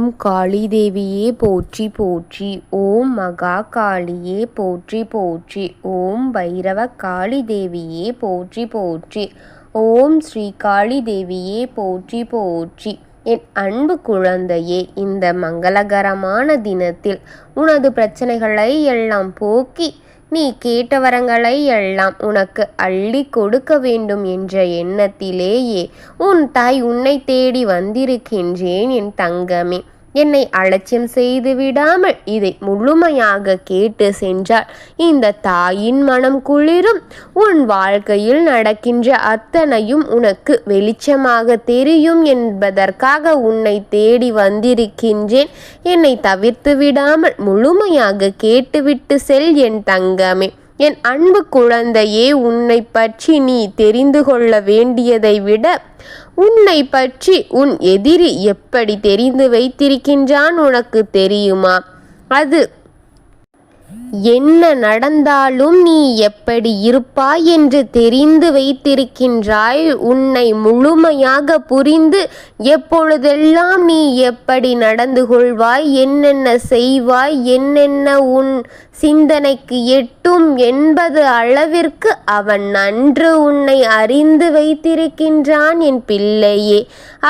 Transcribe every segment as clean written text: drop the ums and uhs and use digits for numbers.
ஓம் காளி தேவியே போற்றி போற்றி. ஓம் மகா காளியே போற்றி போற்றி. ஓம் பைரவ காளி தேவியே போற்றி போற்றி. ஓம் ஸ்ரீ காளி தேவியே போற்றி போற்றி. என் அன்பு குழந்தையே, இந்த மங்களகரமான தினத்தில் உனது பிரச்சனைகளை எல்லாம் போக்கி நீ கேட்ட வரங்களை எல்லாம் உனக்கு அள்ளி கொடுக்க வேண்டும் என்ற எண்ணத்திலேயே உன் தாய் உன்னை தேடி வந்திருக்கின்றேன் என் தங்கமே. என்னை அலட்சியம் செய்து விடாமல் இதை முழுமையாக கேட்டு சென்றால் இந்த தாயின் மனம் குளிரும். உன் வாழ்க்கையில் நடக்கின்ற அத்தனையும் உனக்கு வெளிச்சமாக தெரியும் என்பதற்காக உன்னை தேடி வந்திருக்கின்றேன். என்னை தவிர்த்து விடாமல் முழுமையாக கேட்டுவிட்டு செல் என் தங்கமே. என் அன்பு குழந்தையே, உன்னை பற்றி நீ தெரிந்து கொள்ள வேண்டியதை விட உன்னை பற்றி உன் எதிரி எப்படி தெரிந்து வைத்திருக்கின்றான் உனக்கு தெரியுமா? அது என்ன நடந்தாலும் நீ எப்படி இருப்பாய் என்று தெரிந்து வைத்திருக்கின்றாய். உன்னை முழுமையாக புரிந்து எப்பொழுதெல்லாம் நீ எப்படி நடந்து கொள்வாய், என்னென்ன செய்வாய், என்னென்ன உன் சிந்தனைக்கு எட்டும் என்பது அளவிற்கு அவன் நன்று உன்னை அறிந்து வைத்திருக்கின்றான் என் பிள்ளையே.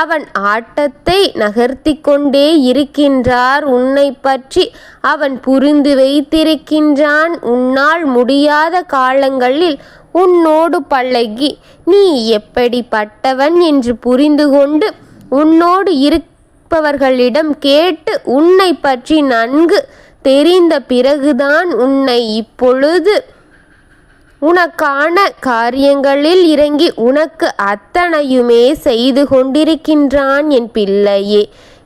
அவன் ஆட்டத்தை நகர்த்தி கொண்டே இருக்கின்றார். உன்னை பற்றி அவன் புரிந்து வைத்திருக்கின்றான். உன்னால் முடியாத காலங்களில் உன்னோடு பழகி நீ எப்படிப்பட்டவன் என்று புரிந்து கொண்டு உன்னோடு இருப்பவர்களிடம் கேட்டு உன்னை பற்றி நன்கு தெரிந்த பிறகுதான் உன்னை இப்பொழுது உனக்கான காரியங்களில் இறங்கி உனக்கு அத்தனையுமே செய்து கொண்டிருக்கின்றான் என் பிள்ளையே.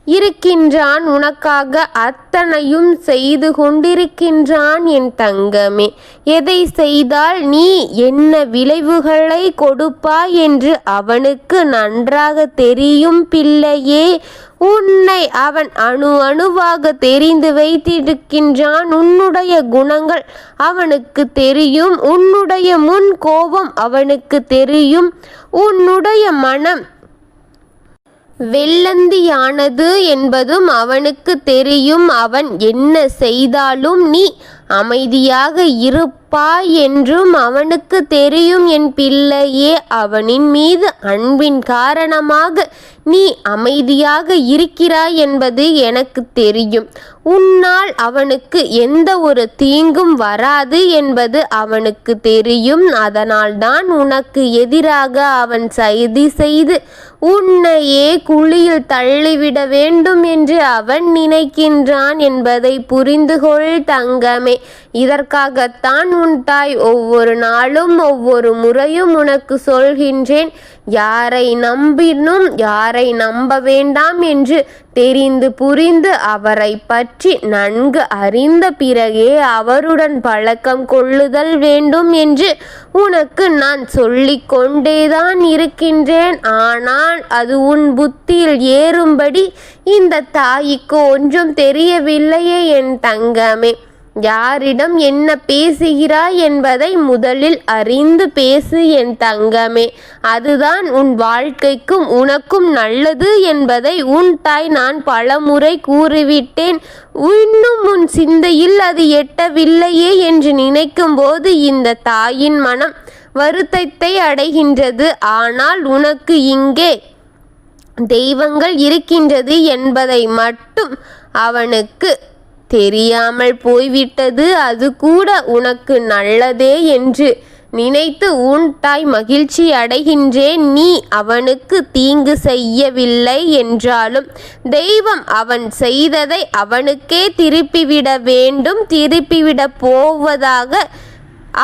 இருக்கின்றான், உனக்காக அத்தனையும் செய்து கொண்டிருக்கின்றான் என் தங்கமே. எதை செய்தால் நீ என்ன விளைவுகளை கொடுப்பாய் என்று அவனுக்கு நன்றாக தெரியும் பிள்ளையே. உன்னை அவன் அணு அணுவாக தெரிந்து வைத்திருக்கின்றான். உன்னுடைய குணங்கள் அவனுக்கு தெரியும். உன்னுடைய முன் கோபம் அவனுக்கு தெரியும். உன்னுடைய மனம் வெள்ளந்தியானது என்பதும் அவனுக்கு தெரியும். அவன் என்ன செய்தாலும் நீ அமைதியாக இருப்பாய் என்றும் அவனுக்கு தெரியும் என் பிள்ளையே. அவனின் மீது அன்பின் காரணமாக நீ அமைதியாக இருக்கிறாய் என்பது எனக்கு தெரியும். உன்னால் அவனுக்கு எந்த ஒரு தீங்கும் வராது என்பது அவனுக்கு தெரியும். அதனால்தான் உனக்கு எதிராக அவன் சதி செய்து உன்னையே குழியில் தள்ளிவிட வேண்டும் என்று அவன் நினைக்கின்றான் என்பதை புரிந்து கொள் தங்கமே. இதற்காகத்தான் உன் தாய் ஒவ்வொரு நாளும் ஒவ்வொரு முறையும் உனக்கு சொல்கின்றேன். யாரை நம்பினும் யாரை நம்ப வேண்டாம் என்று தெரிந்து புரிந்து அவரை பற்றி நன்கு அறிந்த பிறகே அவருடன் பழக்கம் கொள்ளுதல் வேண்டும் என்று உனக்கு நான் சொல்லிக் கொண்டேதான் இருக்கின்றேன். ஆனால் அது உன் புத்தியில் ஏறும்படி இந்த தாய்க்கு ஒன்றும் தெரியவில்லையே என் தங்கமே. யாரிடம் என்ன பேசுகிறாய் என்பதை முதலில் அறிந்து பேசு என் தங்கமே. அதுதான் உன் வாழ்க்கைக்கும் உனக்கும் நல்லது என்பதை உன் தாய் நான் பலமுறை கூறிவிட்டேன். இன்னும் உன் சிந்தையில் அது எட்டவில்லையே என்று நினைக்கும் போது இந்த தாயின் மனம் வருத்தத்தை அடைகின்றது. ஆனால் உனக்கு இங்கே தெய்வங்கள் இருக்கின்றது என்பதை மட்டும் அவனுக்கு தெரியாமல் போய்விட்டது. அது கூட உனக்கு நல்லதே என்று நினைத்து உன் தாய் மகிழ்ச்சி அடைகின்றேன். நீ அவனுக்கு தீங்கு செய்யவில்லை என்றாலும் தெய்வம் அவன் செய்ததை அவனுக்கே திருப்பிவிட வேண்டும். திருப்பிவிட போவதாக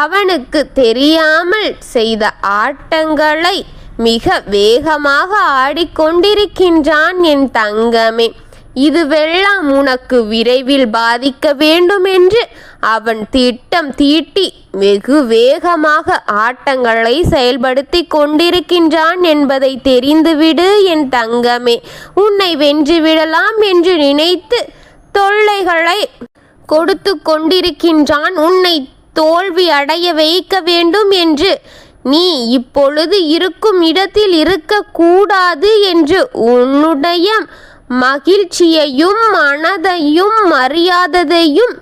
அவனுக்கு தெரியாமல் செய்த ஆட்டங்களை மிக வேகமாக ஆடிக்கொண்டிருக்கின்றான் என் தங்கமே. இதுவெல்லாம் உனக்கு விரைவில் பாதிக்க வேண்டும் என்று அவன் திட்டம் தீட்டி வெகு வேகமாக ஆட்டங்களை செயல்படுத்தி கொண்டிருக்கின்றான் என்பதை தெரிந்துவிடு என் தங்கமே. உன்னை வென்றுவிடலாம் என்று நினைத்து தொல்லைகளை கொடுத்து கொண்டிருக்கின்றான். உன்னை தோல்வி அடைய வைக்க வேண்டும் என்று நீ இப்பொழுது இருக்கும் இடத்தில் இருக்கக்கூடாது என்று உன்னுடைய மகிழ்ச்சியையும் மனதையும் மரியாதையையும்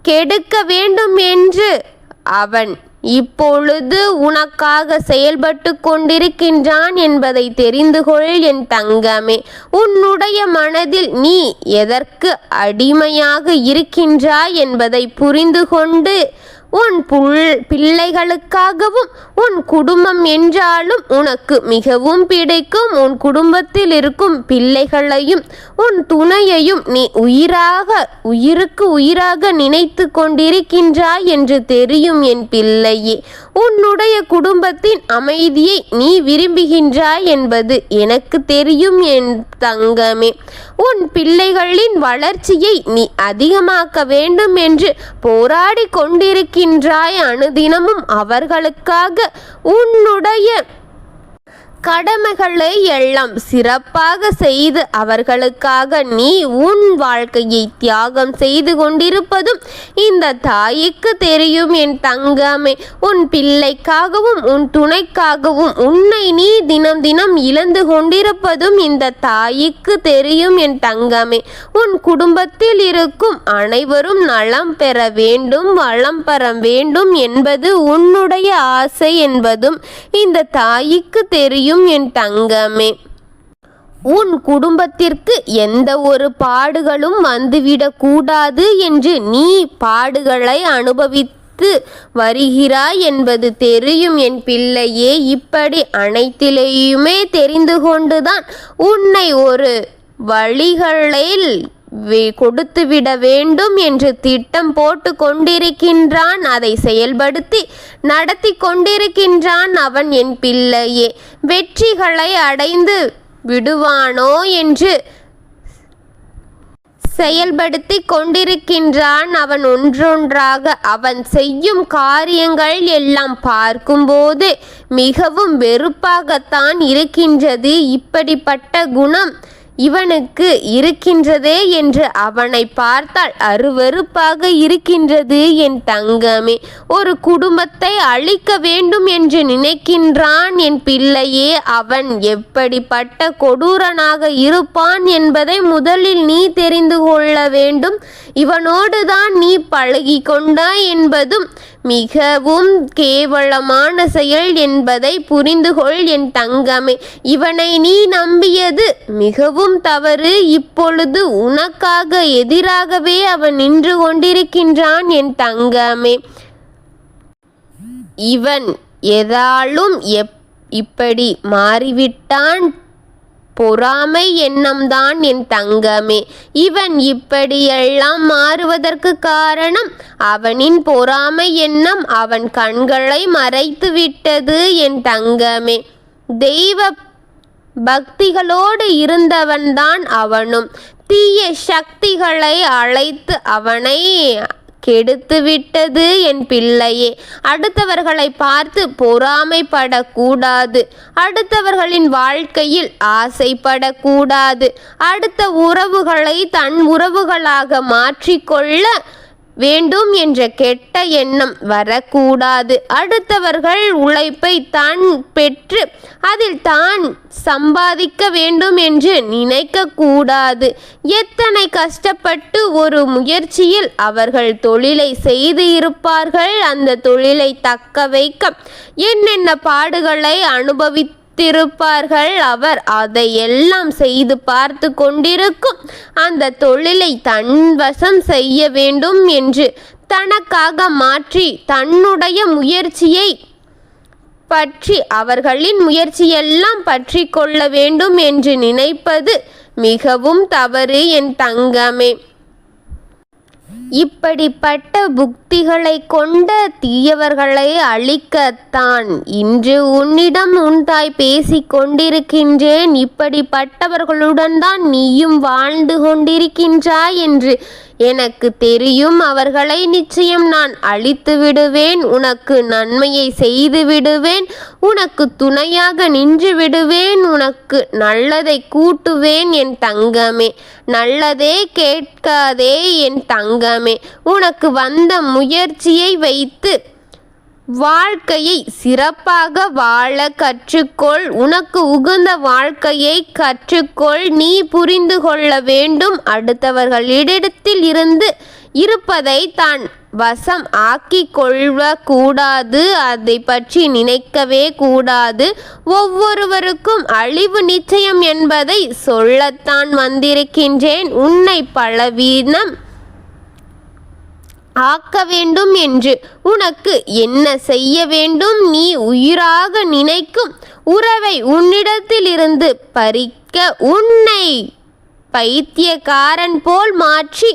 கெடுக்க வேண்டும் என்று அவன் இப்பொழுது உனக்காக செயல்பட்டு கொண்டிருக்கின்றான் என்பதை தெரிந்து கொள் என் தங்கமே. உன்னுடைய மனதில் நீ எதற்கு அடிமையாக இருக்கின்றாய் என்பதை புரிந்து கொண்டு உன் பிள்ளைகளுக்காகவும் உன் குடும்பம் என்றாலும் உனக்கு மிகவும் பிடிக்கும் உன் குடும்பத்தில் இருக்கும் பிள்ளைகளையும் உன் துணையையும் நீ உயிருக்கு உயிராக நினைத்து கொண்டிருக்கின்றாய் என்று தெரியும் என் பிள்ளையே. உன்னுடைய குடும்பத்தின் அமைதியை நீ விரும்புகின்றாய் என்பது எனக்கு தெரியும் என் தங்கமே. உன் பிள்ளைகளின் வளர்ச்சியை நீ அதிகமாக்க வேண்டும் என்று போராடி கொண்டிருக்கின்றாய். அனுதினமும் அவர்களுக்காக உன்னுடைய கடமைகளை எல்லாம் சிறப்பாக செய்து அவர்களுக்காக நீ உன் வாழ்க்கையை தியாகம் செய்து கொண்டிருப்பதும் இந்த தாய்க்கு தெரியும் என் தங்கமே. உன் பிள்ளைக்காகவும் உன் துணைக்காகவும் உன்னை நீ தினம் தினம் இழந்து கொண்டிருப்பதும் இந்த தாய்க்கு தெரியும் என் தங்கமே. உன் குடும்பத்தில் இருக்கும் அனைவரும் நலம் பெற வேண்டும் வளம் பெற வேண்டும் என்பது உன்னுடைய ஆசை என்பதும் இந்த தாய்க்கு தெரியும் என் தங்கமே. உன் குடும்பத்திற்கு எந்த ஒரு பாடுகளும் வந்துவிடக் கூடாது என்று நீ பாடுகளை அனுபவித்து வருகிறாய் என்பது தெரியும் என் பிள்ளையே. இப்படி அனைத்திலேயுமே தெரிந்து கொண்டுதான் உன்னை ஒரு வழிகளில் கொடுத்துவிட வேண்டும் என்று திட்டம் போட்டு கொண்டிருக்கின்றான். அதை செயல்படுத்தி நடத்தி கொண்டிருக்கின்றான் அவன் என் பிள்ளையே. வெற்றிகளை அடைந்து விடுவானோ என்று செயல்படுத்தி கொண்டிருக்கின்றான் அவன் ஒன்றொன்றாக. அவன் செய்யும் காரியங்கள் எல்லாம் பார்க்கும்போது மிகவும் வெறுப்பாகத்தான் இருக்கின்றது. இப்படிப்பட்ட குணம் இவனுக்கு இருக்கின்றதே என்று அவனை பார்த்தால் அருவருப்பாக இருக்கின்றது என் தங்கமே. ஒரு குடும்பத்தை அழிக்க வேண்டும் என்று நினைக்கின்றான் என் பிள்ளையே. அவன் எப்படிப்பட்ட கொடூரனாக இருப்பான் என்பதை முதலில் நீ தெரிந்து கொள்ள வேண்டும். இவனோடு தான் நீ பழகி கொண்டாய் என்பதும் மிகவும் கேவலமான செயல் என்பதை புரிந்து கொள் என் தங்கமே. இவனை நீ நம்பியது மிகவும் தவறு. இப்பொழுது உனக்காக எதிராகவே அவன் நின்று கொண்டிருக்கின்றான் என் தங்கமே. இவன் எதாலும் இப்படி மாறிவிட்டான். பொறாமை எண்ணம்தான் என் தங்கமே. இவன் இப்படியெல்லாம் மாறுவதற்கு காரணம் அவனின் பொறாமை எண்ணம் அவன் கண்களை மறைத்து விட்டது என் தங்கமே. தெய்வ பக்திகளோடு இருந்தவன்தான் அவனும் தீய சக்திகளை அழைத்து அவனை கெடுத்துவிட்டது என் பிள்ளையே. அடுத்தவர்களை பார்த்து பொறாமைப்படக்கூடாது. அடுத்தவர்களின் வாழ்க்கையில் ஆசைப்படக்கூடாது. அடுத்த உறவுகளை தன் உறவுகளாக மாற்றிக்கொள்ள வேண்டும் என்ற கெட்ட எண்ணம் வரக்கூடாது. அடுத்தவர்கள் உழைப்பை தான் பெற்று அதில் தான் சம்பாதிக்க வேண்டும் என்று நினைக்கக்கூடாது. எத்தனை கஷ்டப்பட்டு ஒரு முயற்சியில் அவர்கள் தொழிலை செய்து இருப்பார்கள். அந்த தொழிலை தக்க வைக்க என்னென்ன பாடுகளை அனுபவித்திருப்பார்கள். அவர் அதையெல்லாம் செய்து பார்த்து கொண்டிருக்கும் அந்த தொழிலை தன்வசம் செய்ய வேண்டும் என்று தனக்காக மாற்றி தன்னுடைய முயற்சியை பற்றி அவர்களின் முயற்சியெல்லாம் பற்றி கொள்ள வேண்டும் என்று நினைப்பது மிகவும் தவறு என் தங்கமே. இப்படிப்பட்ட புக்திகளை கொண்ட தீயவர்களை அழிக்கத்தான் இன்று உன்னிடம் உன் தாய் பேசிக் கொண்டிருக்கின்றேன். இப்படிப்பட்டவர்களுடன் தான் நீயும் வாழ்ந்து கொண்டிருக்கின்றாய் என்று எனக்கு தெரியும். அவர்களை நிச்சயம் நான் அழித்து விடுவேன். உனக்கு நன்மையை செய்து விடுவேன். உனக்கு துணையாக நின்று விடுவேன். உனக்கு நல்லதை கூட்டுவேன் என் தங்கமே. நல்லதே கேட்காதே என் தங்கமே. உனக்கு வந்த முயற்சியை வைத்து வாழ்க்கையை சிறப்பாக வாழ கற்றுக்கொள். உனக்கு உகந்த வாழ்க்கையை கற்றுக்கொள். நீ புரிந்து கொள்ள வேண்டும், அடுத்தவர்களிடத்தில் இருந்து இருப்பதை தான் வசம் ஆக்கிக் கொள்ளக்கூடாது. அதை பற்றி நினைக்கவே கூடாது. ஒவ்வொருவருக்கும் அழிவு நிச்சயம் என்பதை சொல்லத்தான் வந்திருக்கின்றேன். உன்னை பலவீனம் ஆக்க வேண்டும் என்று உனக்கு என்ன செய்ய வேண்டும்? நீ உயிராக நினைக்கும் உறவை உன்னிடத்திலிருந்து பறிக்க உன்னை பைத்தியக்காரன் போல் மாற்றி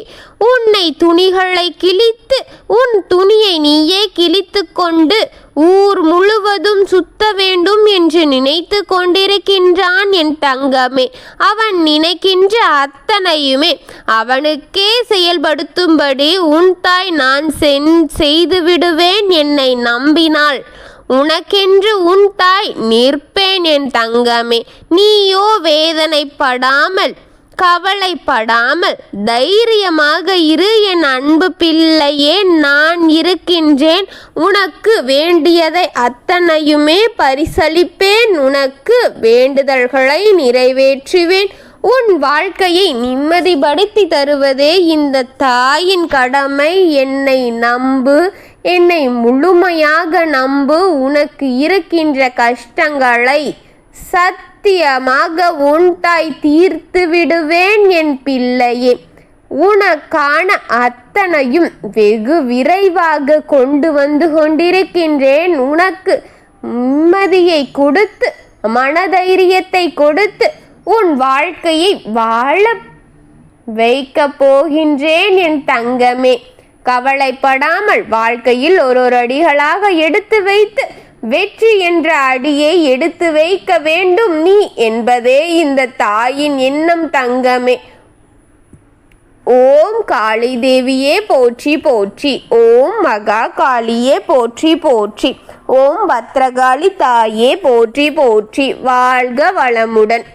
உன்னை துணிகளை கிழித்து உன் துணியை நீயே கிழித்து கொண்டு ஊர் முழுவதும் சுத்த வேண்டும் என்று நினைத்து கொண்டிருக்கின்றான் என் தங்கமே. அவன் நினைக்கின்ற அத்தனையுமே அவனுக்கே செயல்படுத்தும்படி உன் தாய் நான் செய்து விடுவேன். என்னை நம்பினால் உனக்கென்று உன் தாய் நிற்பேன் என் தங்கமே. நீயோ வேதனைப்படாமல் கவலைப்படாமல் தைரியமாக இரு என் அன்பு பிள்ளையே. நான் இருக்கின்றேன். உனக்கு வேண்டியதை அத்தனையுமே பரிசளிப்பேன். உனக்கு வேண்டுதல்களை நிறைவேற்றுவேன். உன் வாழ்க்கையை நிம்மதிப்படுத்தி தருவதே இந்த தாயின் கடமை. என்னை நம்பு, என்னை முழுமையாக நம்பு. உனக்கு இருக்கின்ற கஷ்டங்களை சத்தியமாக உன் தாய் தீர்த்து விடுவேன் என் பிள்ளையே. உனக்கான அத்தனையும் வெகு விரைவாக கொண்டு வந்து கொண்டிருக்கின்றேன். உனக்கு நிம்மதியை கொடுத்து மனதைரியத்தை கொடுத்து உன் வாழ்க்கையை வாழ வைக்க போகின்றேன் என் தங்கமே. கவலைப்படாமல் வாழ்க்கையில் ஒரு அடிகளாக எடுத்து வைத்து வெற்றி என்ற அடியை எடுத்து வைக்க வேண்டும் நீ என்பதே இந்த தாயின் எண்ணம் தங்கமே. ஓம் காளி தேவியே போற்றி போற்றி. ஓம் மகா காளியே போற்றி போற்றி. ஓம் பத்ரகாளி தாயே போற்றி போற்றி. வாழ்க வளமுடன்.